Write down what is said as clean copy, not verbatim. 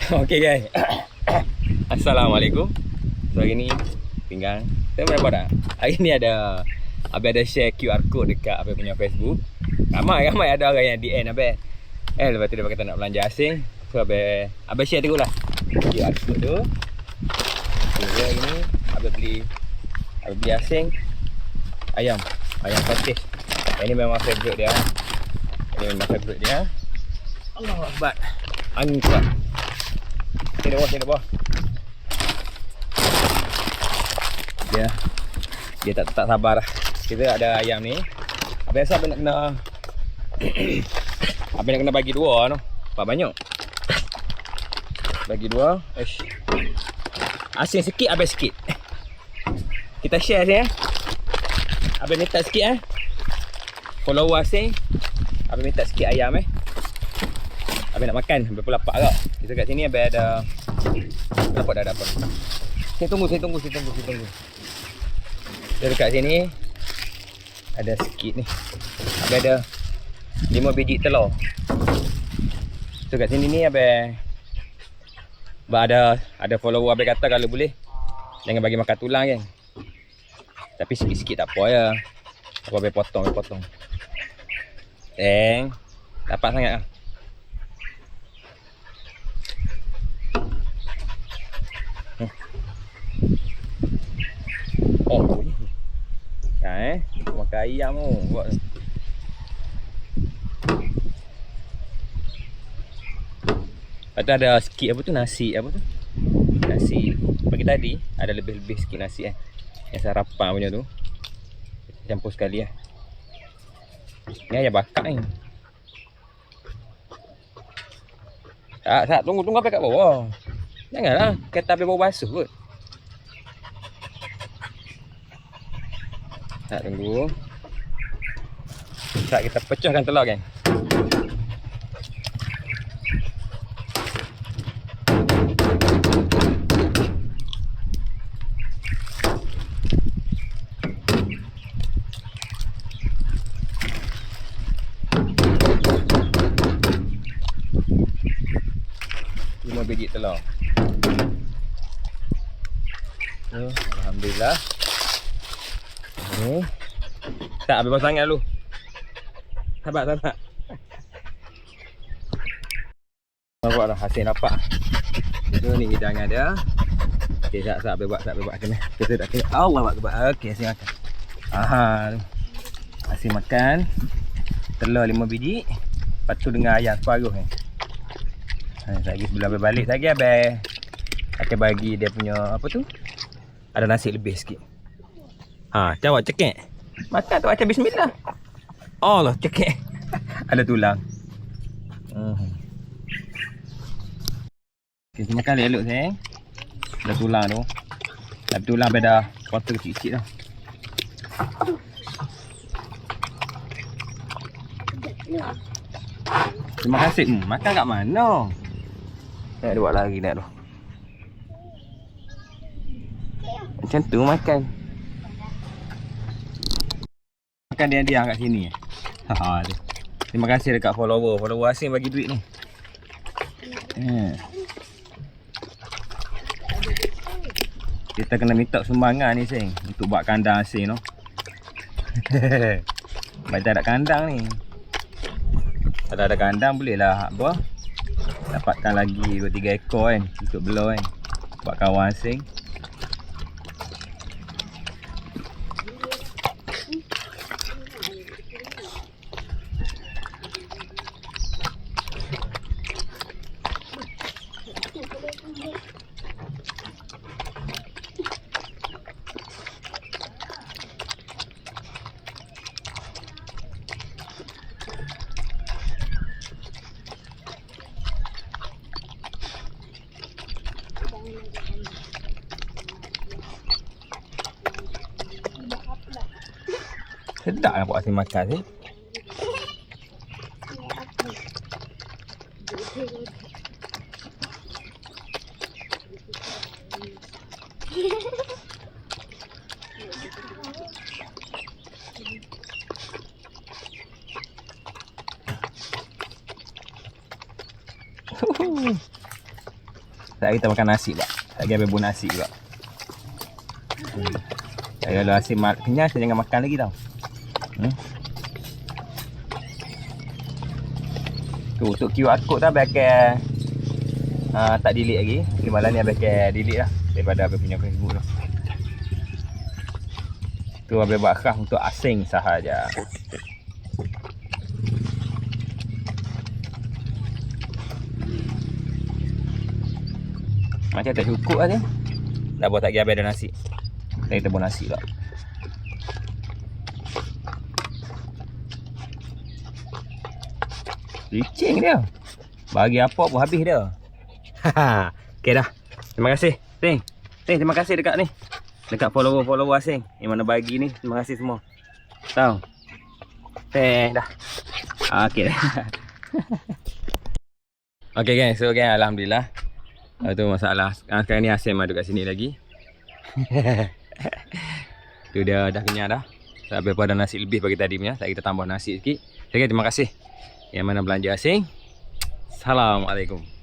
Okey guys. Assalamualaikum. So hari ni pinggang. Kita berapa dah? Hari ni ada Abang ada share QR code dekat Abang punya Facebook. Ramai ada orang yang DM Abang. Lepas tu dia kata nak belanja asing. So Abang share dulu lah QR code tu. So hari ni Abang beli asing ayam patis. Ini memang favourite dia. Allahu Akbar. Angin kuat. Sini bawah. Dia tak sabar lah. Kita ada ayam ni. Biasa Abang nak kena Abang nak kena bagi dua no. Banyak. Bagi dua. Asin sikit, Abang sikit. Kita share je. Abang minta sikit follower asin. Abang minta sikit ayam Abang nak makan, Abang pun lapar agak. Kita kat sini Abang ada dapat dah dapat. Saya tunggu. Kita dekat sini ada sikit ni. Abang ada 5 biji telur. So kat sini ni Abang ada follower Abang kata kalau boleh jangan bagi makan tulang kan. Tapi sikit-sikit tak apa ya. Apa Abang potong. Dapat sangat lah. Makan ayam tu buat. Lepas tu ada sikit nasi pagi tadi ada lebih sikit nasi yang sarapan punya tu campur sekali ni ayam bakar ni. Tak tunggu apa kat bawah. Janganlah kata habis bau basuh kot. Tak tunggu. Tak kita pecahkan telur kan. Biji telur. Alhamdulillah. Tak habis sangat dulu. Sabar. Nampak dah hasil dapat. So ni hidangan dia. Okey, tak buat kena. Kita dah kena. Allah Akbar. Okey, hasil makan. Hasil makan. Telur 5 biji. Lepas tu dengan ayam separuh ni. Lagi sebelum Abang balik lagi Abang akan bagi dia punya apa tu, ada nasi lebih sikit. Jawab cekek. Makan tu baca bismillah. Allah cekek. Ada tulang. Okay, makan elok sayang. Ada tulang tu. Tapi tulang Abang dah potong kecil-kecil dah. Terima kasih. Makan kat mana? Nak buat lagi nak tu. Macam tu makan. Makan diam-diam kat sini. Terima kasih dekat follower asing bagi duit ni. Kita kena minta sumbangan ni sing untuk buat kandang asing tu. Baca ada kandang ni. Kalau ada kandang bolehlah apa? Dapatkan lagi 2-3 ekor kan untuk belur kan. Buat kawan asing. Sedap nak buat asyik makan ni. Sekarang kita makan nasi pula. Lagi habis bubur nasi pula. Kalau asyik kenyang, kita jangan makan lagi tau. Tu untuk QR code tu abang akan tak delete lagi. Jadi malam ni abang akan delete lah daripada abang punya Facebook tu. Tu abang buat khas untuk asing sahaja. Macam tak cukup lah dia. Dah buat tak lagi abang ada nasi. Kita buat nasi pula. Licin dia. Bagi apa pun habis dia. Okey dah. Terima kasih. Ting, terima kasih dekat ni. Dekat follower asing yang mana bagi ni. Terima kasih semua. Tahu. Dah. Okey dah. Okey guys, so guys, alhamdulillah. Tu masalah. Sekarang ni Asim ada kat sini lagi. Tu dia dah kenyang dah. Sampai pada nasi lebih bagi tadi punya. Kita tambah nasi sikit. Okay, terima kasih yang mana belanja asing. Assalamualaikum.